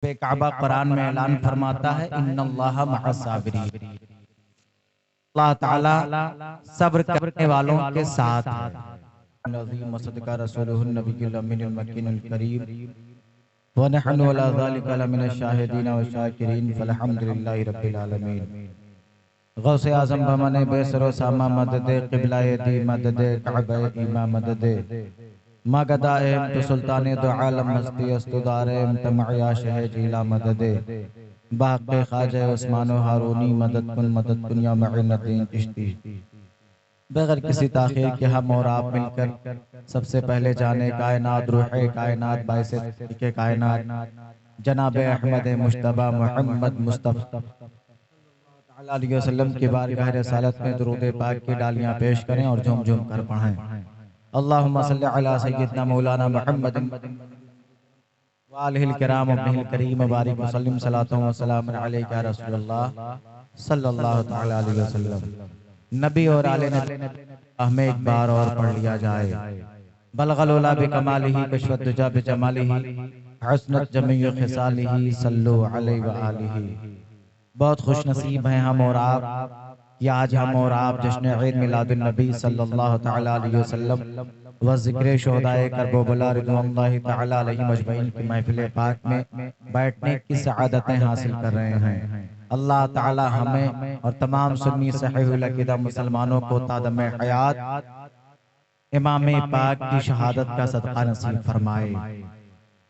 काबा कुरान में ऐलान फरमाता है इन्नल्लाह मअस-साबिरीन। अल्लाह ताला सब्र करने वालों के साथ है। नज़ीम सदका रसूलुहुन नबियुल अमीनुल मकीनुल करीम व नहनु अला ज़ालिका लमिनश शाहिदीन व शाकिरीन फल्हम्दुलिल्लाहि रब्बिल आलमीन। गौसे आज़म बमने बेसरो सामा मददे क़िबलाए दी मददे कअबे इमा मददे मगदा एम तो सुल्ताने दो आलम मस्ती अस्तुदारे एम तमया शह जीला मददे बाक़े ख्वाजा उस्मान हारूनी मदद कुन या मईनुद्दीन चिश्ती। बगैर किसी ताख़ीर के हम और आप मिलकर सबसे पहले जाने कायनात रूहे कायनात बाइसे के कायनात जनाब अहमद मुश्तबा मोहम्मद मुस्तफ़ा अलैहि वसल्लम की बारगाह रसालत में दुरूद पाक की डालियाँ पेश करें और झूम झूम कर पढ़ें। अल्लाहुम्मा सल्लि अला सय्यिदना मौलाना मुहम्मदिन व आलिहिल किराम अब्निहिल करीम बारिक वसल्लम सलातु व सलाम अलैका या रसूलल्लाह सल्लल्लाहु तआला अलैहि वसल्लम। नबी और आले नबी हमें एक बार और पढ़ लिया जाए। बलगल उला बिकमालिही कशफत दुजा बिजमालिही हसनत जमीउ खिसालिही सल्लु अलैहि व आलिही। बहुत खुश नसीब हैं हम और आप कि आज हम और आप जश्न ईद मिलादुन नबी सल्लल्लाहु तआला अलैहि वसल्लम व ज़िक्र शुहदाए करबला रिज़वानुल्लाहि तआला अलैहिम अजमईन की महफिल पाक में बैठने की सआदतें हासिल कर रहे हैं। अल्लाह ताला हमें और तमाम सुन्नी सहीहुल अक़ीदा मुसलमानों को तादम हयात इमाम पाक की शहादत का सदका नसीब फरमाए,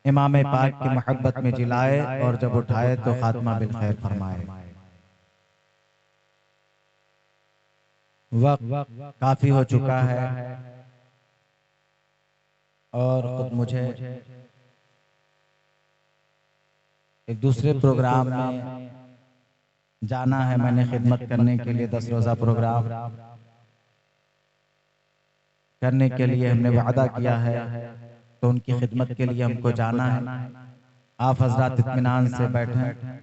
इमाम पाक की मोहब्बत में जिलाए और जब उठाए तो खात्मा बिल खैर फरमाए। वक्त काफी हो चुका है और खुद मुझे एक दूसरे प्रोग्राम में जाना है। मैंने खिदमत करने के लिए 10 रोज़ा प्रोग्राम करने के लिए हमने वादा किया है, तो उनकी खिदमत के लिए हमको जाना है। आप हजरात इत्मीनान से बैठें,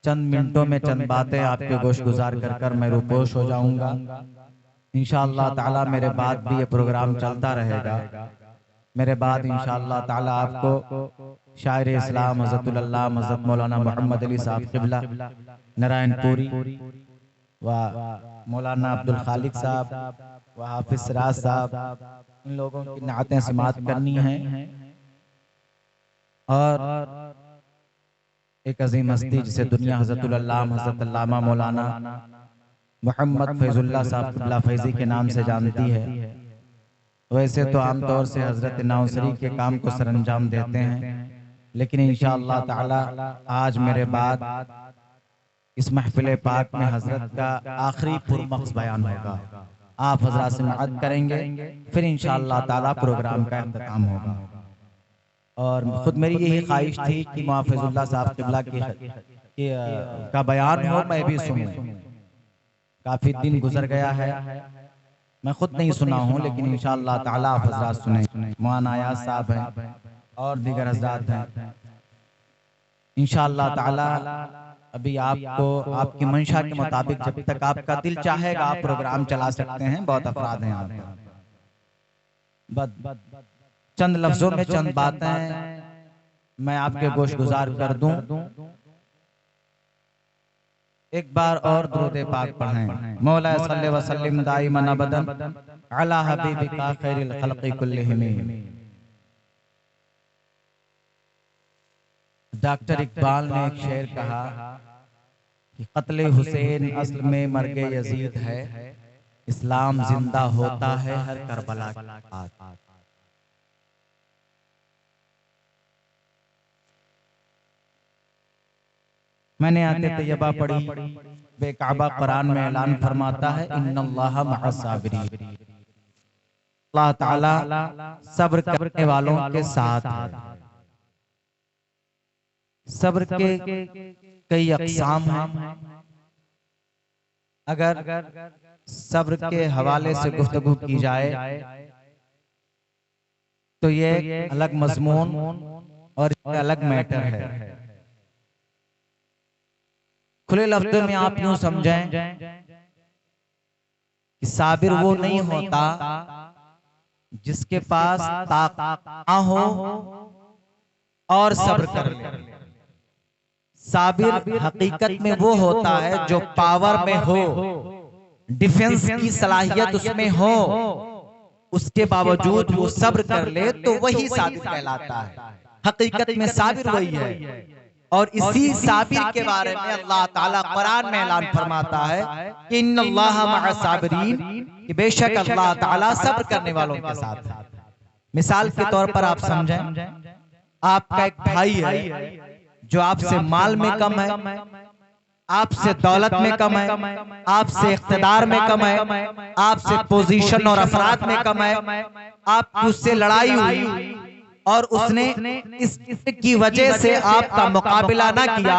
चंद मिनटों में चंद बातें आपके गोश गुजार कर मैं रुपोश हो जाऊंगा। इंशाअल्लाह ताला मेरे बाद भी ये प्रोग्राम चलता रहेगा। मेरे बाद इंशाअल्लाह ताला आपको शायर इस्लाम हज़रतुल अल्लामा हज़रत मौलाना मोहम्मद अली साहब क़िबला नारायणपुरी व मौलाना अब्दुल खालिक साहब व हाफिज सिराज साहब, इन लोगों की नातें समात करनी हैं और एक अजीम हस्ती जिसे दुनिया हज़रतुल अल्लामा हज़रत अल्लामा मौलाना मोहम्मद फैजुल्लाह साहब क़िबला फैज़ी के नाम से जानती है। वैसे तो आमतौर से हज़रत नौसरी के काम को सरअंजाम देते हैं, लेकिन इंशाअल्लाह ताला आज मेरे बाद इस महफिल पाक में हज़रत का आखिरी पुरमक्स बयान होगा। आप हज़रात से मदद करेंगे, फिर इंशाअल्लाह ताला प्रोग्राम का इख्तिताम होगा। और खुद मेरी यही ख्वाहिश थी कि मुआफ़िज़ुल्लाह साहब क़िबला का बयान हो, मैं भी सुनूं। काफ़ी दिन गुजर गया है, मैं खुद नहीं सुना हूँ, लेकिन इंशाअल्लाह ताला आप हज़रात सुने। मौलाना आयाज़ साहब हैं और दीगर हज़रात हैं। इंशाअल्लाह ताला अभी आपको आपकी मंशा के मुताबिक जब तक आपका दिल चाहेगा आप प्रोग्राम चला सकते हैं। बहुत अफराद हैं यहाँ पे। चंद लफ्जों में चंद बातें मैं आपके गोश गुजार कर दूं। एक बार और दुरूद पाक पढ़ें। मौला सल्लि व सल्लिम दाइमन अबदन अला हबीबिका खैरिल खल्क़ि कुल्लिहिम। डॉक्टर इकबाल ने एक शेर कहा कि क़त्ल हुसैन असल में मर्गे यजीद है, इस्लाम जिंदा होता है हर करबला के बाद। मैंने आते तैयबा पढ़ी, बेकाबा कुरान में ऐलान फरमाता है इन्नल्लाह मअस-साबिरीन। अल्लाह ताला सब्र करने वालों के साथ है। सब्र के कई अक़साम हैं। अगर सब्र के हवाले से गुफ्तगू की जाए तो ये अलग मज़मून और अलग मैटर है। खुले लफ्ज़ों में आप यूं समझें कि साबिर वो नहीं होता जिसके पास ताक़त ना हो और सब्र कर ले। साबिर हकीकत में वो होता है जो पावर में हो, डिफेंस की सलाहियत उसमें हो, उसके बावजूद वो सब्र कर ले तो वही साबिर कहलाता है। हकीकत में साबिर वही है। और इसी साबिर के बारे में अल्लाह ताला कुरान में ऐलान फरमाता है कि इन्नल्लाह मअ साबिरीन, कि बेशक अल्लाह ताला सब्र करने वालों के साथ है। मिसाल के तौर पर आप समझें, आपका एक भाई है जो आपसे माल में कम है, आपसे दौलत में कम है, आपसे इख्तिदार में कम है, आपसे पोजीशन और अफराद में कम है, आपकी उससे लड़ाई हुई और उसने इसकी वजह से आपका मुकाबला ना किया,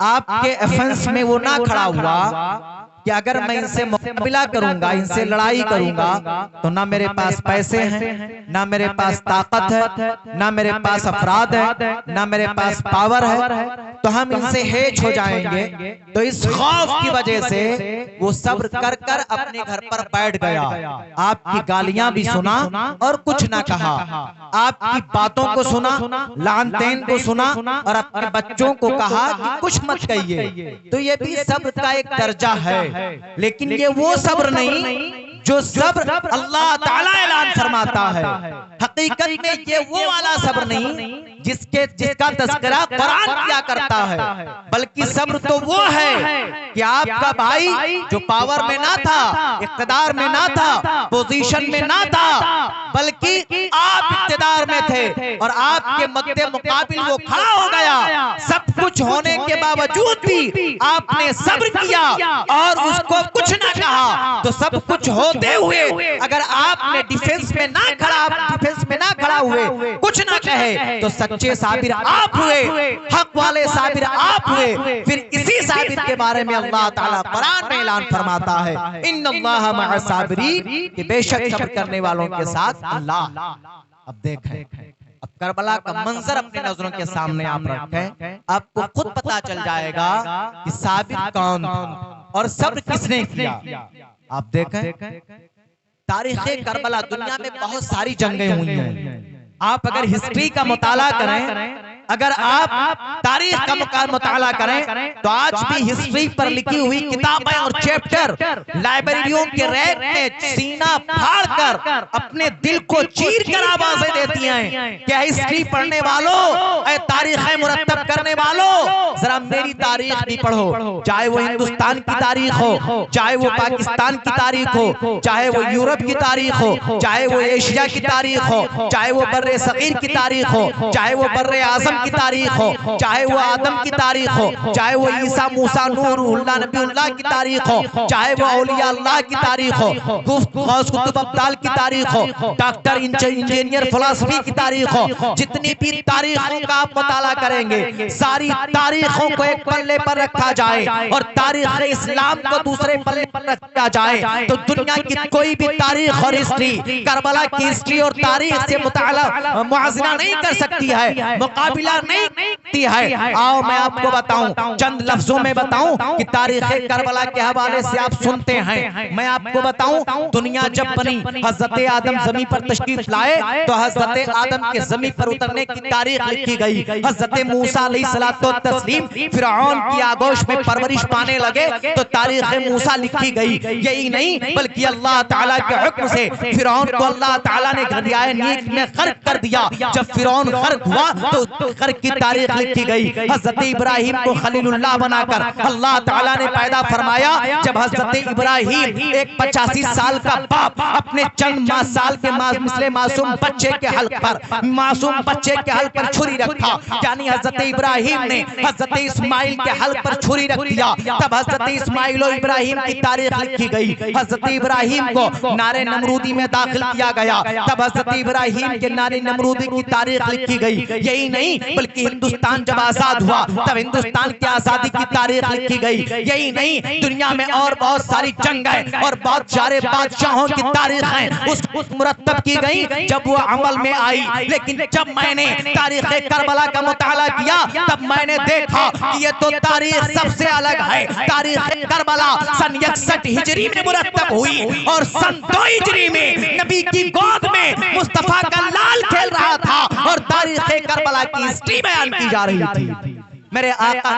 आपके अफेंस में वो ना खड़ा हुआ कि अगर मैं इनसे मुकाबला करूंगा, इनसे लड़ाई करूंगा तो ना मेरे पास पैसे हैं, ना मेरे पास ताकत है, ना मेरे पास अफराद है, ना मेरे पास पावर है, तो हम इनसे हेज हो जाएंगे। तो इस खौफ की वजह से वो सब्र कर कर अपने घर पर बैठ गया। आपकी गालियां भी सुना और कुछ ना कहा, आपकी बातों को सुना, लानतेन को सुना और अपने बच्चों को कहा कि कुछ मत कहिए। तो ये भी सब्र का एक दर्जा है, लेकिन ये वो सब्र नहीं जो सब्र अल्लाह ताला ऐलान फरमाता है। हकीकत में ये वो वाला सब्र नहीं जिसका तज़किरा कुरान किया करता है, बल्कि सब्र तो वो है कि आपका भाई जो पावर में ना था, इख्तिदार में ना था, पोजीशन में ना था, बल्कि आप इख्तिदार में थे और आपके मद्दे मुकाबिल वो खड़ा हो गया। सब कुछ होने के बावजूद भी आपने सब्र किया और उसको कुछ ना कहा। तो सब कुछ होते हुए अगर आपने डिफेंस में ना खड़ा हुए, कुछ ना कहे, तो सच्चे साबिर आप हुए, हक वाले साबिर आप हुए। फिर इसी साबिर के बारे में अल्लाह ताला कुरान में ऐलान फरमाता है इन्नल्लाह मअ साबिरीन, कि बेशक सब्र करने वालों के साथ अल्लाह। अब देखें, अब करबला का मंजर अपनी नजरों के सामने आप रखें, आपको खुद पता चल जाएगा कि साबिर कौन था और सब्र किसने किया। आप देखें, तारीख़े करबला, दुनिया में बहुत सारी जंगें हुई हैं। आप अगर हिस्ट्री का मुताला करें, अगर आप तारीख का मुताला करें, तो आज भी हिस्ट्री पर लिखी हुई किताबें और चैप्टर लाइब्रेरियों के रैक में सीना फाड़कर अपने दिल को चीर कर आवाजें देती हैं। क्या हिस्ट्री पढ़ने वालों, तारीखें मुरत्तब करने वालों, जरा मेरी तारीख भी पढ़ो। चाहे वो हिंदुस्तान की तारीख हो, चाहे वो पाकिस्तान की तारीख हो, चाहे वो यूरोप की तारीख हो, चाहे वो एशिया की तारीख हो, चाहे वो बर्रे सगीर की तारीख हो, चाहे वो बर्रे आजम की तारीख हो, चाहे वो आदम की तारीख हो, चाहे वो ईसा मूसा नूरुल्लाह नबीउल्लाह की तारीख हो, चाहे वो औलिया अल्लाह की तारीख हो, गौस कुतुब अब्दाल की तारीख हो, डॉक्टर इंजीनियर फिलॉसफी की तारीख हो, जितनी भी तारीखों का आप मुताला करेंगे, सारी तारीखों को एक पल्ले पर रखा जाए और तारीख इस्लाम को दूसरे पल्ले पर रखा जाए, तो दुनिया की कोई भी तारीख और हिस्ट्री करबला की हिस्ट्री और तारीख से मुआज़ना नहीं कर सकती है, मुकाबिला नहीं करती है। आओ मैं आपको बताऊं, चंद लफ्जों में बताऊं कि तारीख़ करबला के हवाले से आप सुनते हैं। मैं आपको बताऊं, दुनिया जब बनी, हजरत आदम ज़मीन पर तशरीफ लाए तो हजरत आदम के ज़मीन पर उतरने की तारीख लिखी गई। हजरत मूसा अलैहिस्सलातु तस्लीम फिरऔन की आगोश में परवरिश पाने लगे तो तारीख़ मूसा लिखी गई। यही नहीं बल्कि अल्लाह ताला के हुक्म से फिरऔन को अल्लाह ताला ने दरियाए नील में गर्क कर दिया। जब फिरौन गर्क हुआ तो गर्क की तारीख लिखी गई। हजरत इब्राहिम को खलीलुल्लाह बनाकर अल्लाह ताला ने पैदा फरमाया। जब हजरत इब्राहिम एक 85 साल का बाप अपने चंद साल के मासूम बच्चे के हल्क पर छुरी रखा, यानी हजरत इब्राहिम ने हजरत इस्माइल के हल्क पर छुरी रख दिया। तब हजरत इस्माइल और इब्राहिम की तारीख लिखी गई। हजरत इब्राहिम को नारे नमरूदी में दाखिल किया गया। तब हजरत इब्राहिम के नारे नमरूदी की तारीख लिखी गई। यही नहीं बल्कि हिंदुस्तान जब आजाद हुआ तब हिंदुस्तान की आजादी की तारीख लिखी गई। यही नहीं, दुनिया में और बहुत सारी जंगें और बहुत सारे बादशाहों की तारीखें उस मुरत्तब की गई जब वो अमल में आई। लेकिन जब मैंने तारीख़ करबला का मुताला किया तब मैंने देखा देखा कि ये तो तारीख सबसे अलग है। तारीख करबला सन 61 हिजरी में मुरतब हुई और सन 2 हिजरी में नबी की गोद में मुस्तफा का लाल खेल रहा था और तारीख करबला की हिस्ट्री बयान की जा रही थी। मेरे आका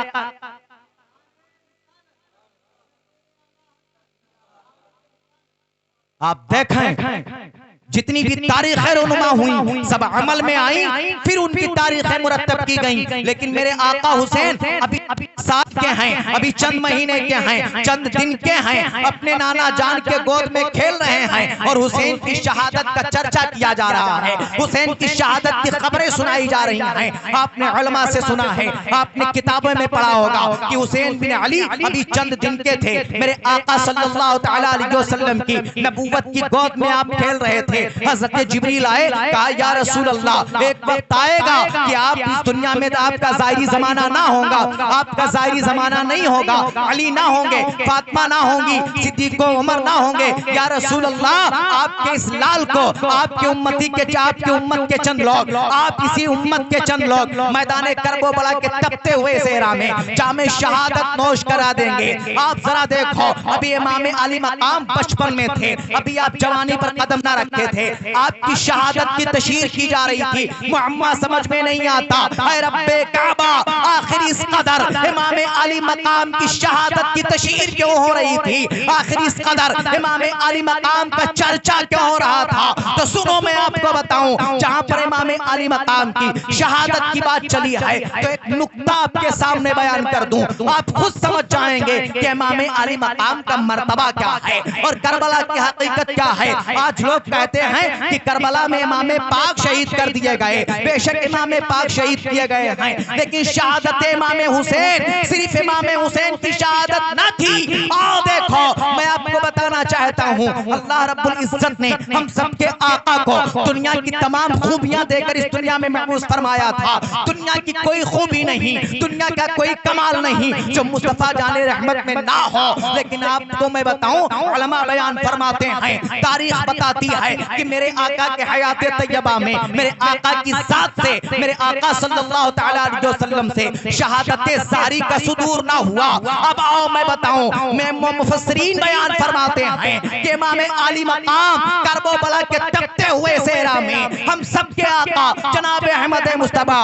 आप देखें जितनी भी तारीखें रोनुमा हुई सब अमल में आई, फिर उनकी तारीखें मुरत्तब की गई। लेकिन मेरे आका हुसैन अभी साथ के हैं, अभी चंद महीने के हैं, चंद दिन के हैं, अपने नाना जान के गोद में खेल रहे हैं और हुसैन की शहादत का चर्चा किया जा रहा है। हुसैन की शहादत की खबरें सुनाई जा रही हैं। आपने उलमा से सुना है, आपने किताबों में पढ़ा होगा कि हुसैन बिन अली अभी चंद दिन के थे, मेरे आका सल्लल्लाहु तआला अलैहि वसल्लम की नबूवत की गोद में आप खेल रहे थे। हज़रत जिब्रील आए, कहा या रसूल अल्लाह एक वक्त आएगा कि आप इस दुनिया में आपका ज़ाहिरी ज़माना ना होगा, आपका ज़ाहिरी ज़माना नहीं होगा, अली ना होंगे, फातिमा ना होंगी, सिद्दीक़ उमर ना होंगे। या रसूल अल्लाह आपके इस लाल को आपके उम्मती के आपके उम्मत के चंद लोग, आप इसी उम्मत के चंद लोग मैदान करबला के तपते हुए सेहरा में जामे शहादत नोश करा देंगे। आप जरा देखो, अभी इमाम अली मकाम बचपन में थे, अभी आप जवानी पर कदम ना रखे थे, आपकी शहादत की तशहीर की जा रही थी। मुअम्मा समझ में नहीं आता, ऐ रब्बे काबा आखिर इस कदर इमाम अली मकाम की शहादत की तशहीर क्यों हो रही थी, आखिर इस कदर इमाम अली मकाम का चर्चा क्यों हो रहा था। तो सुनो मैं आपको बताऊं, जहां पर इमाम अली मकाम की शहादत की बात चली है तो एक नुक्ता आपके सामने बयान कर दूं, आप खुद समझ जाएंगे कि इमाम अली मकाम का मर्तबा क्या है और करबला की हकीकत क्या है। आज लोग कहते हैं कि करबला में इमाम पाक शहीद कर दिए गए, बेशक इमाम पाक शहीद किए गए हैं, लेकिन शहादत इमाम हुसैन सिर्फ इमाम हुसैन की शहादत न थी। आओ देखो, मैं आपको बताना चाहता हूं, अल्लाह रब्बुल इज्जत ने हम सबके आका को दुनिया की तमाम खूबियां देकर इस दुनिया में महफूज फरमाया था। दुनिया की कोई खूबी नहीं, दुनिया का कोई कमाल नहीं जो मुस्तफा जाने रहमत में ना हो। लेकिन आपको मैं बताऊं, उलमा बयान फरमाते हैं, तारीख बताती है कि मेरे आका के हयात तैयबा में मेरे आका की जात से, मेरे आका सल्लल्लाहु तआला अलैहि वसल्लम से शहादत ज़ारी का सुदूर ना हुआ। अब आओ मैं बताऊं, मैं मुफस्सिरीन बयान फरमाते हैं कि इमाम अली मकाम करबला के तपते हुए सेहरा में हम सब के आका जनाब अहमद मुस्तफा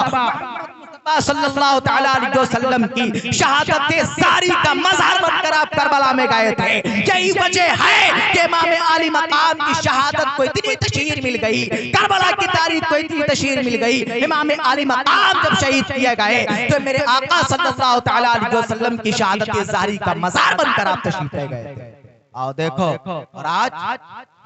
सल्लल्लाहु तआला अलैहि वसल्लम की शहादत ज़ारी का मज़हर बनकर आप करबला में गए थे। यही वजह है कि इमाम अली मकाम की शहादत को इतनी तशहीर मिल गई, करबला की तारीख को इतनी तशहीर मिल गई। इमाम अली मकाम जब शहीद किए गए तो मेरे आका सल्लल्लाहु तआला अलैहि वसल्लम की शहादत ज़ारी का मज़हर बनकर आप तशरीफ ले गए। आओ देखो, और आज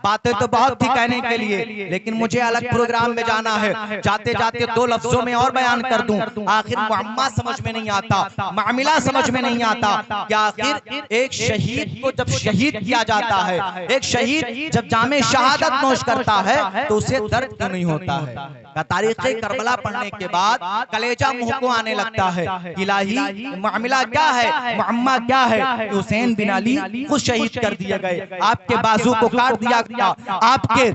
बातें तो बहुत थी कहने के लिए, लेकिन मुझे अलग प्रोग्राम में जाना है। जाते जाते 2 लफ्जों में और बयान कर दूं, आखिर मुअम्मा समझ में नहीं आता, मामला समझ में नहीं आता कि आखिर एक शहीद को जब शहीद किया जाता है, एक शहीद जब जामे शहादत नोश करता है तो उसे दर्द क्यों नहीं होता है। तारीख़ करबला पढ़ने के बाद कलेजा मुंह को आने लगता है, इलाही मामला क्या है, मुअम्मा क्या है। हुसैन बिन अली खुद शहीद कर दिए गए, आपके बाजू को काट दिया गया, आपके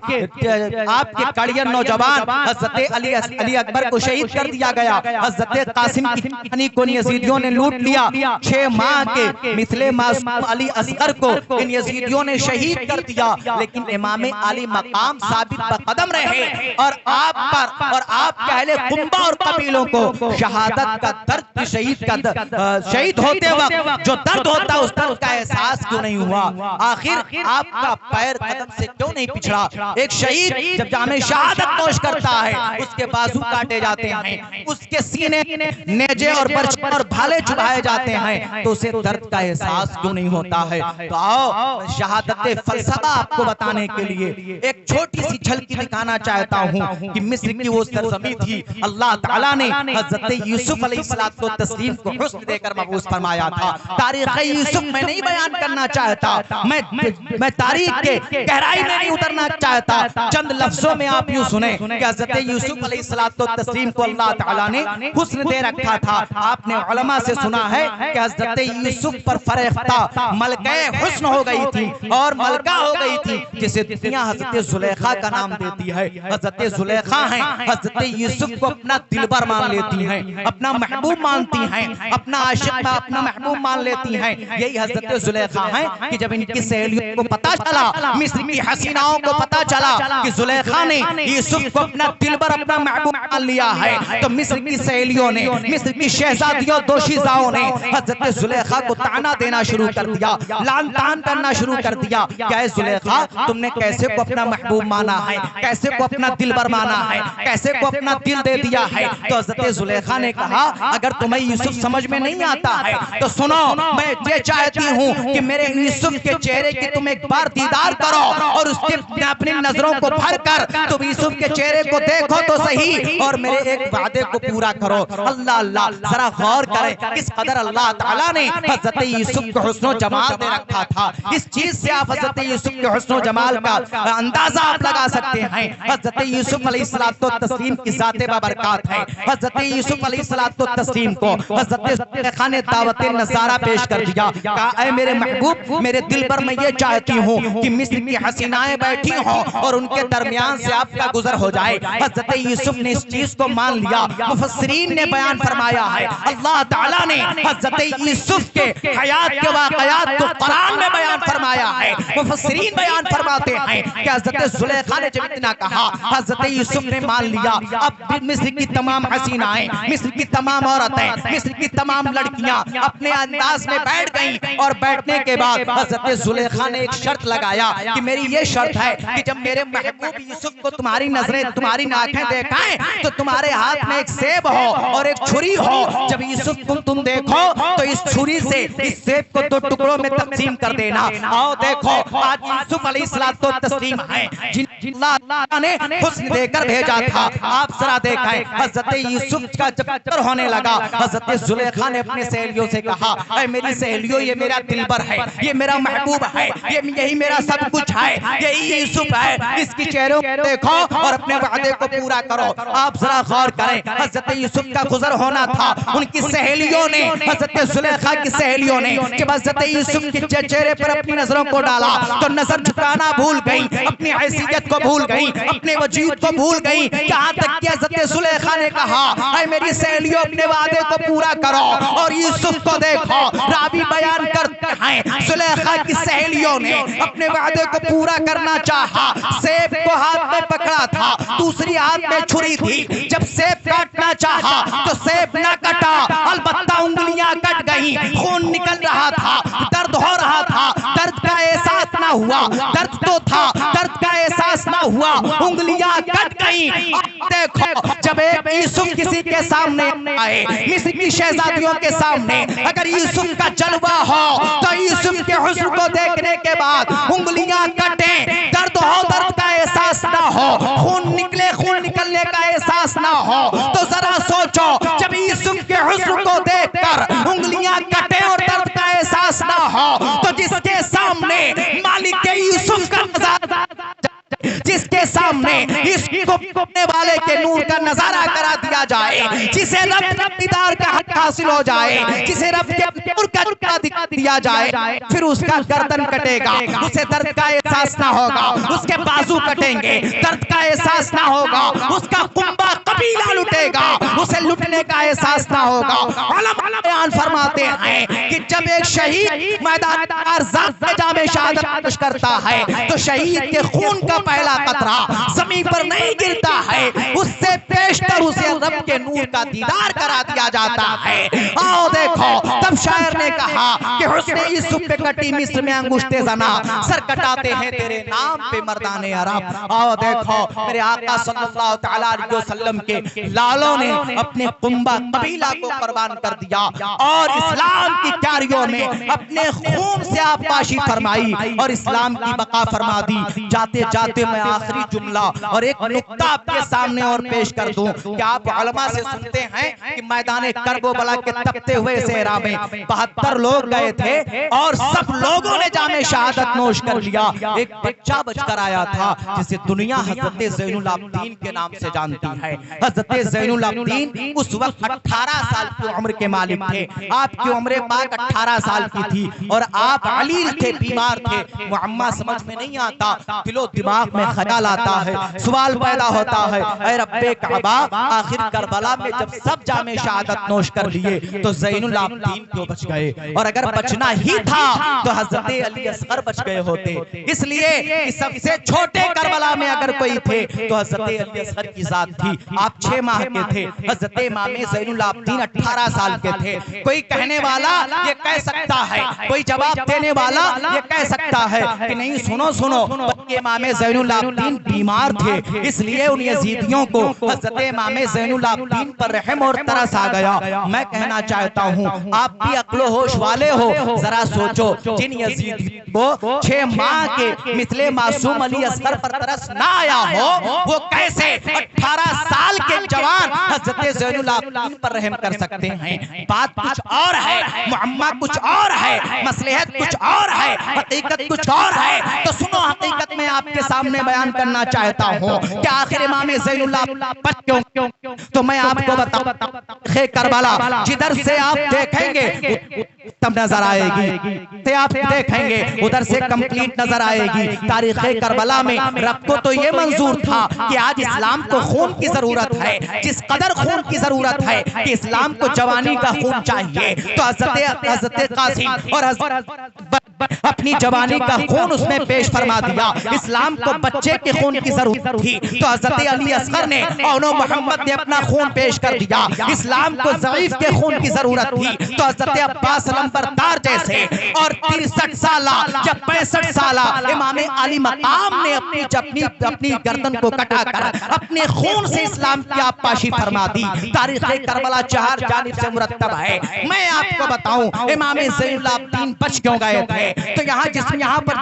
कड़ियन नौजवान हज़रत अली अकबर को शहीद कर दिया गया, हज़रत कासिम की कहानी को यजीदियों ने लूट लिया, 6 माह के मिसले मासूम अली असगर को इन यजीदियों ने शहीद कर दिया। लेकिन इमाम अली मकाम साबित बकदम रहे और आप पर और आप पहले कुंबा और कबीलों को शहादत का दर्द, शहीद होते वक्त जो दर्द होता है उस दर्द का एहसास क्यों नहीं हुआ। आखिर आपका पैर कदम से क्यों नहीं पिछड़ा। एक शहीद जब जामे शहादत नोश करता है उसके बाजू काटे जाते हैं, उसके सीने नेजे और बर्छी और भाले चुभाए जाते हैं, तो उसे दर्द का एहसास क्यों नहीं होता है। तो आओ शहादत फलसफा आपको बताने के लिए एक छोटी सी झलकी दिखाना चाहता हूँ कि मिस्र की वो सरजमी थी, अल्लाह ताला ने हज़रत यूसुफ अलैहिस्सलाम को तस्लीम को हुस्न देकर मबूस फरमाया था। तारीख़ यूसुफ मैं नहीं बयान करना चाहता, मैं तारीख़ के गहरा गहराई में नहीं उतरना चाहता। चंद लफ्जों में आप यूं सुने कि हज़रत यूसुफ अलैहिस्सलातु तस्लीम को अल्लाह ताला ने हुस्न दे रखा था। आपने उलमा से सुना है कि हज़रत यूसुफ पर फरेख्ता मलके हुस्न हो गई थी और मलका हो गई थी, जिसे दुनिया हज़रत जुलेखा का नाम देती है। हज़रत जुलेखा हैं, हज़रत यूसुफ को अपना दिलबर मान लेती हैं, अपना महबूब मानती हैं, अपना आशिक अपना महबूब मान लेती हैं। यही हज़रत जुलेखा हैं कि जब इनकी सहेलियों को पता चला, मिस्र की हसीनाओं को पता चला कि जुलेखा ने यूसुफ को अपना दिलबर अपना महबूब मान लिया है, तो मिस्र की सहेलियों ने, मिस्र की शहजादियों दोशीज़ाओं ने हज़रत जुलेखा को ताना देना शुरू कर दिया, लान तान करना शुरू कर दिया। क्या है जुलेखा, तुमने कैसे को अपना महबूब माना है, कैसे को अपना दिलबर माना है, कैसे को अपना दिल दे दिया है। तो हज़रत जुलेखा ने कहा, अगर तुम्हें यूसुफ समझ में नहीं आता है तो सुनो, मैं ये चाहती हूँ कि मेरे यूसुफ के चेहरे की तुम एक बार दीदार करो और उसके अपनी नजरों को भर कर तुम यूसुफ के चेहरे को देखो तो सही और मेरे एक वादे को पूरा करो। अल्लाह अल्लाह, जरा गौर करें किस कदर अल्लाह ताला ने हज़रत यूसुफ को हुस्न जमाल दे रखा था। इस चीज से आप हज़रत यूसुफ के हुस्न जमाल का अंदाजा आप लगा सकते हैं। हज़रत यूसुफ अलैहिस्सलातु तस्लीम की ज़ाते बाबरकात है। हज़रत यूसुफ अलैहिस्सलातु तस्लीम को हज़रत जुलेखा ने दावत नज़ारा पेश कर दिया। कहा, ऐ मेरे महबूब, मेरे दिल पर मैं ये चाहती हूँ कि मिस्र की हसीनाएं बैठी हों और उनके दरमियान से आपका गुजर हो जाए। हज़रत यूसुफ ने इस चीज को मान लिया। मुफस्सिरीन ने बयान फरमाया है, अल्लाह ताला ने हज़रत यूसुफ के हयात के वाक़यात को कुरान में बयान फरमाया है। मुफस्सिरीन बयान फरमाते हैं कि हज़रत जुलेखा ने जब इतना कहा, हज़रत यूसुफ ने मान लिया। अब मिस्र की तमाम हसीनाएं, मिस्र की तमाम औरतें, मिस्र की तमाम लड़कियां अपने अंदाज में बैठ गईं और बैठने के बाद हज़रत जुलेखा ने एक शर्त लगाया कि मेरी ये शर्त है कि जब मेरे महबूब यूसुफ को तुम्हारी नजरें, तुम्हारी आंखें देखाएं तो तुम्हारे हाथ में एक सेब हो और एक छुरी हो। जब यूसुफ को तुम देखो तो इस छुरी से इस सेब को दो टुकड़ों में तकसीम कर देना। आओ देखो, आज यूसुफ अलैहिस्सलातु तस्लीम है जिन्हें अल्लाह ने हुस्न देकर भेजा था। आप जरा देखें, हज़रत यूसुफ का जब कत्ल होने लगा, हज़रत जुलेखा ने अपने सहेलियों से कहा, ऐ मेरी सहेलियों, ये मेरा दिलबर है, ये मेरा महबूब है, ये यही मेरा सब कुछ है, यही यूसुफ है। इसकी चेहरों को देखो और अपने वादे को पूरा करो। आप जरा गौर करें, हज़रत यूसुफ का गुजर होना था। उनकी सहेलियों ने, हज़रत जुलेखा की सहेलियों ने जब हज़रत यूसुफ के चेहरे पर अपनी नजरों को डाला तो नजर झुकाना भूल गई, अपनी हैसियत को भूल गई, अपने वजूद को भूल गई। यहाँ तक कि हज़रत जुलेखा ने कहा, ऐ मेरी सहेलियों, अपने वादे को पूरा करो। और यूसुफ को देखो, रावी बयान करते हैं, जुलेखा की सहेलियों ने अपने वादे को पूरा करना चाहा। सेब को हाथ में पकड़ा था, दूसरी हाथ में छुरी थी। जब सेब काटना चाहा तो सेब न कटा, अलबत्ता उंगलियां कट गई, खून निकल रहा था, दर्द हो रहा था। दर्द का एहसास ना हुआ, दर्द तो था, दर्द का एहसास ना हुआ, उंगलियां कट गई। देखो, जब एक यूसुफ किसी के सामने आए, मिस्र की शहजादियों के सामने, अगर यूसुफ का जलवा हो तो यूसुफ के हुस्न को देखने के बाद उंगलियां कटे, दर्द हो, दर्द का एहसास ना हो, खून निकले, खून निकलने का एहसास ना हो, तो जरा सोचो, जब यूसुफ के हुस्न को देखकर उंगलियां कटे और दर्द का एहसास ना हो, तो जिसके सामने मालिक के यूसुफ का नजारा, जिसके सामने इसको पीने वाले के नूर का नजारा करा दिया जाए, जिसे रब दीदार का हक हासिल हो जाए, जिसे रब के नूर का दिखा दिया जाए, फिर उसका गर्दन कटेगा, उसे दर्द का एहसास ना होगा, उसके बाजू कटेंगे, दर्द का एहसास ना होगा, उसका कुंबा कबीला लुटेगा, उसे लुटने का एहसास ना होगा। उलमा बयान फरमाते हैं कि जब एक शहीद मैदान जामे शहादत पेश करता है तो शहीद के खून का पहला कतरा जमीन पर नहीं गिरता है, उससे पेशतर उसे रब के नूर का दीदार करा दिया जाता है। आओ देखो, तब शायर ने कहा कि हुस्ने यूसुफ पे कटी मिस्र में अंगुष्ते जना, सर कटाते हैं तेरे नाम पे मर्दाने अरब। आओ देखो, मेरे आका सल्लल्लाहु तआला अलैहि वसल्लम के लालों ने अपने कुंबा कबीला को कुर्बान कर दिया और इस्लाम की क्यारियों में अपने खून से आबपाशी फरमाई और इस्लाम की बका फरमा दी। जाते जाते मैं आखिरी जुमला और एक नुक्ता आपके सामने और पेश कर दूं कि आप उलमा से सुनते हैं कि मैदान करबला के तपते हुए सहरा में 72 लोग गए थे और सब लोगों ने जामे शहादत नोश कर लिया। एक बच्चा बचकर आया था जिसे दुनिया हजरत ज़ैनुल आबिदीन के नाम से जानती है। हजरत ज़ैनुल आबिदीन उस वक्त 18 साल की उम्र के मालिक थे। आपकी उम्र पाक 18 साल की थी और आप अलील थे, बीमार थे। मुअम्मा समझ में नहीं आता, दिलो दिमाग में ख्याल आता है, सवाल पैदा होता है, ऐ रब्बे काबा, आखिर करबला में जब सब जामे शहादत नोश कर लिए तो ज़ैनुल आबिदीन क्यों बच गए? और अगर बचना ही था तो हजरत अली असगर बच गए होते। इसलिए कि सबसे छोटे करबला में अगर कोई थे तो हजरत अली असगर की जात थी। आप 6 माह के थे, हजरत इमाम ज़ैनुल आबिदीन 18 साल के थे। कोई कहने वाला ये कह सकता है, कोई जवाब देने वाला ये कह सकता है कि नहीं सुनो सुनो, इमाम ज़ैनुल आबिदीन बीमार थे इसलिए उन यजीदियों को हजरत इमाम ज़ैनुल आबिदीन पर रहम और तरस आ गया। मैं कहना चाहता हूँ आप भी अक्ल होश वाले हो, जरा सोचो जिन यजीद को 6 माह के मिसले मासूम अली असगर पर तरस ना आया हो, वो कैसे 18 साल के जवान हजरत ज़ैनुल आबिदीन पर रहम कर सकते हैं? बात कुछ और है, मुअम्मा कुछ और है, मसलहत कुछ और है, हकीकत कुछ और है। तो सुनो, हकीकत में आपके सामने बयान करना चाहता हूँ कि आखिर इमाम ज़ैनुल आबिदीन क्यों? तो मैं आपको बताऊं, करबला जिधर से आप देखेंगे तब नजर आएगी, से आप देखेंगे उधर से कंप्लीट नजर आएगी। तारीख करबला में रब को तो ये मंजूर था कि आज इस्लाम को खून की जरूरत है, जिस कदर खून की जरूरत है कि इस्लाम को जवानी का खून चाहिए, तो हजरत कासिम और अपनी जवानी का खून उसमें पेश फरमा दिया। इस्लाम को बच्चे के खून की जरूरत थी तो हजरत अली असगर ने और मोहम्मद ने अपना खून पेश कर दिया। इस्लाम को ज़ईफ के खून की जरूरत थी तो हजरत अब्बास लंबरदार जैसे और 63 साला या 65 साला इमाम अली मकाम ने अपनी गर्दन को कटा कर अपने खून से इस्लाम की आबपाशी फरमा दी। तारीख करबला 4 जानिब से मुरत्तब है। मैं आपको बताऊं इमाम ज़ैनुल आबिदीन बच क्यों गए थे? तो यहाँ पर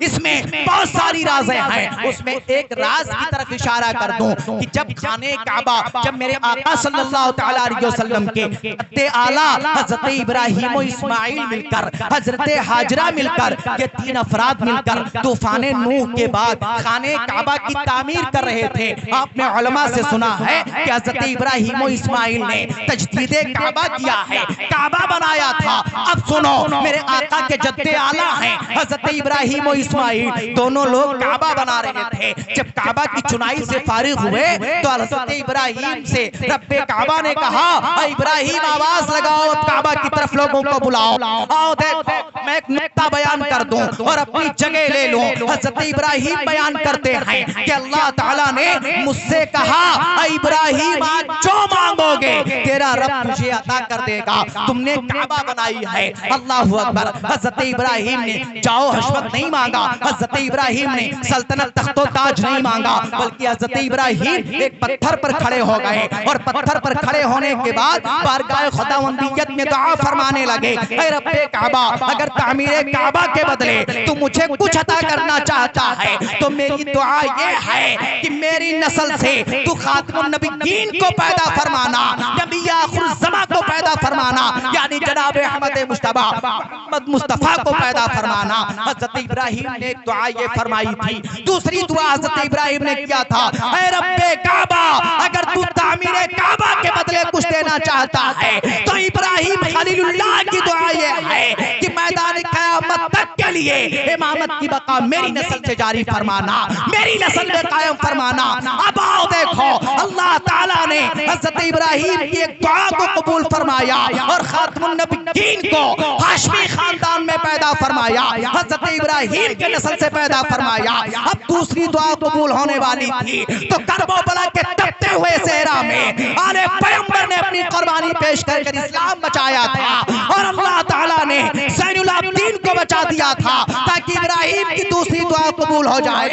इसमें बहुत सारी राज़ें हैं, उसमें एक राज की तरफ इशारा कर दूं कि जब खाने काबा, जब मेरे आका सल्लल्लाहु तआला अलैहि वसल्लम के अत्ते आला हजरत इब्राहीम और इस्माइल मिलकर, हजरत हाजरा मिलकर, ये 3 अफराद मिलकर तूफान नूह के बाद खाने काबा की तामीर कर रहे थे। आपने उलमा से सुना है कि हजरत इब्राहीम और इस्माइल ने तजदीदे काबा किया है, काबा बनाया था। अब सुनो, मेरे आका के जद्दे आला हैं हजरत इब्राहीम और इस्माइल, दोनों लोग काबा बना रहे थे। जब काबा की चुनाई से फारिग हुए तो हजरत इब्राहीम से रब्बे काबा ने कहा, इब्राहीम आवाज लगाओ, काबा की तरफ लोगों को बुलाओ, आओ देखो मैं एक नुक्ता बयान कर दूं और अपनी जगह ले लूं। हजरत इब्राहीम बयान करते हैं कि अल्लाह ताला ने मुझसे कहा, इब्राहीम आज जो मांगोगे तेरा रब तुझे अता कर देगा। तुमने काबा बनाई है, अल्लाहु अकबर। हजरत इब्राहीम ने जाओ हशमत नहीं मांगा, हजरत इब्राहीम ने सल्तनत तख्तो ताज नहीं मांगा, बल्कि हजरत इब्राहीम एक पत्थर पर खड़े हो गए और पत्थर पर खड़े होने के बाद बारगाह खुदावंदियत में दुआ फरमाने लगे, ऐ रब्बे काबा, अगर तामीरे काबा के बदले तू मुझे कुछ अता करना चाहता है तो मेरी दुआ ये है कि मेरी नस्ल से तू खातमुन नबिय्यीन को पैदा फरमाना, नबी आखिर ज़मा को पैदा फरमाना, यानी जनाब अहमद मुश्तबा मोहम्मद मुस्तफा को पैदा फरमाना। हजरत इब्राहीम ने एक दुआ ये फरमाई थी। दूसरी दुआ हजरत इब्राहीम ने किया था, ऐ रब्बे काबा, अगर तू तामीरे काबा के बदले कुछ देना चाहता है तो इब्राहीम खलीलुल्लाह की दुआ ये है कि मैदान क़यामत तक के लिए इमामत की बका मेरी नस्ल से जारी फरमाना, मेरी नस्ल में कायम फरमाना। अब आओ देखो, अल्लाह ताला ने हजरत इब्राहीम की एक दुआ को कबूल फरमाया और खातमुन नबिय्यीन को हाशमी खानदान में पैदा फरमाया, हजरत इब्राहीम के नस्ल से पैदा फरमाया। अब दूसरी दुआ कबूल होने वाली थी तो करबला के तपते हुए सहरा में आले पैगंबर ने अपनी कुर्बानी पेश कर इस्लाम बचाया था और अल्लाह ताला ने ज़ैनुल आबिदीन को बचा दिया था ताकि इब्राहीम की दूसरी दुआ कबूल हो जाए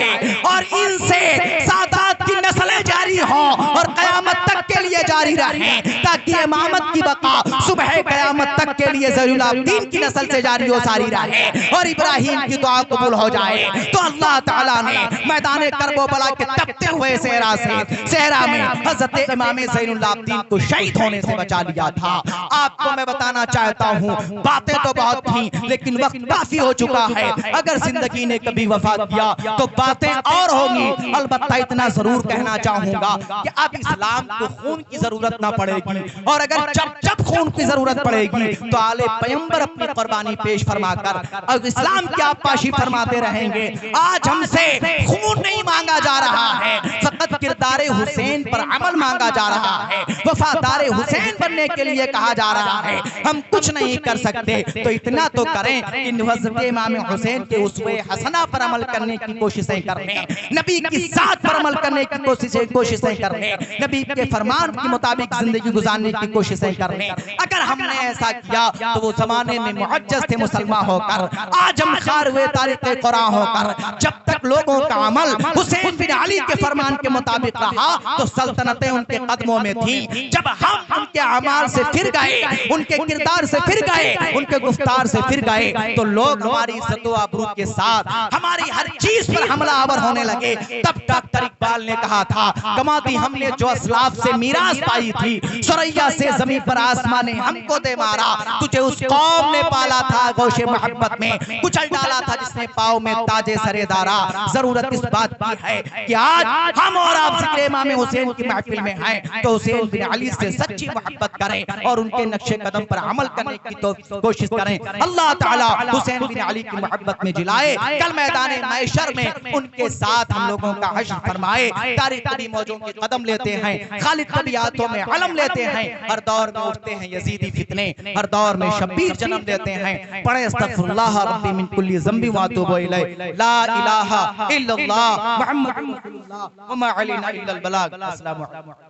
और इनसे सादात की नस्लें जारी जारी हो और क़यामत तक के लिए जारी रहे, ताकि इमामत की बका सुबह क़यामत तक के लिए ज़ैनुल आबिदीन की नस्ल से जारी हो सारी रहे और इब्राहीम की दुआ कबूल हो जाए। तो अल्लाह ताला ने मैदान करबला के तपते हुए सहरा में हज़रत इमाम ज़ैनुल आबिदीन को शहीद होने से बचा लिया था। आपको मैं बताना चाहता हूँ, बातें तो बहुत थी लेकिन वक्त काफी हो चुका है। अगर जिंदगी ने कभी वफा किया तो बातें और होंगी। अलबत्ता इतना जरूर कहना चाहूंगा कि अब इस्लाम को खून की जरूरत ना पड़ेगी, और अगर जब जब खून की जरूरत पड़ेगी तो आले पैगंबर अपनी कुर्बानी पेश फरमाकर अब इस्लाम की आपाशी फरमाते रहेंगे। आज हमसे खून नहीं मांगा जा रहा है, फकत किरदार हुसैन पर अमल मांगा जा रहा है, वफादार हुसैन बनने के लिए कहा जा रहा है। हम कुछ नहीं कर सकते तो इतना तो करें कि हज़रत इमाम हुसैन के उसवे हसना पर अमल करने की कोशिशें करें, नबी की साथ पर अमल करने की कोशिशें करें, नबी के फरमान के मुताबिक जिंदगी गुजारने की कोशिशें करें। अगर हमने ऐसा किया तो वो जमाने में मुअज्जज थे मुसलमान होकर, आज हम खार हुए तारीख कुरान होकर। जब तक लोगों का अमल हुसैन बिन अली के फरमान के मुताबिक रहा तो सल्तनतें उनके कदमों में थी। जब हम उनके अमाल से फिर गए, उनके किरदार से फिर गए, उनके गुफ्तार से फिर गए, तो लोग हमारी इज्जत व आबरू के साथ हमारी हर चीज पर हमलावर होने लगे। तब डॉक्टर इकबाल ने कहा था, कमाती हमने जो असलाफ से मीरास पाई थी, सुरैया से जमीन पर आसमां ने हमको दे मारा। तुझे उस कौम ने पाला था गोशे मोहब्बत में, कुचल डाला था जिसने पाँव में ताजे सरेदारा। जरूरत इस बात की है कि आज हम और आप जिक्र इमाम हुसैन की महफिल में हैं तो हुसैन बिन अली से सच्ची मोहब्बत करें और उनके नक्शे कदम पर अमल करने की तो कोशिश करें। अल्लाह ताला हुसैन बिन अली की मोहब्बत में जिलाए, कल मैदान महशर में उनके साथ हम लोगों का हश्र फरमाए। तारीख कभी मौजों के कदम लेते हैं, खालिद कभी हाथों में अलम लेते हैं। हर दौर में उठते हैं यजीदी फितने, हर दौर में शब्बीर जन्म देते हैं। पढ़े अस्तगफिरुल्लाह रब्बी मिन कुल्ली ज़ंबि व अतूबु इलैह, ला इलाहा इल्लल्लाह मुहम्मदुर रसूलुल्लाह व मा अलैना इल्लल बलाग। अस्सलामु अलैकुम।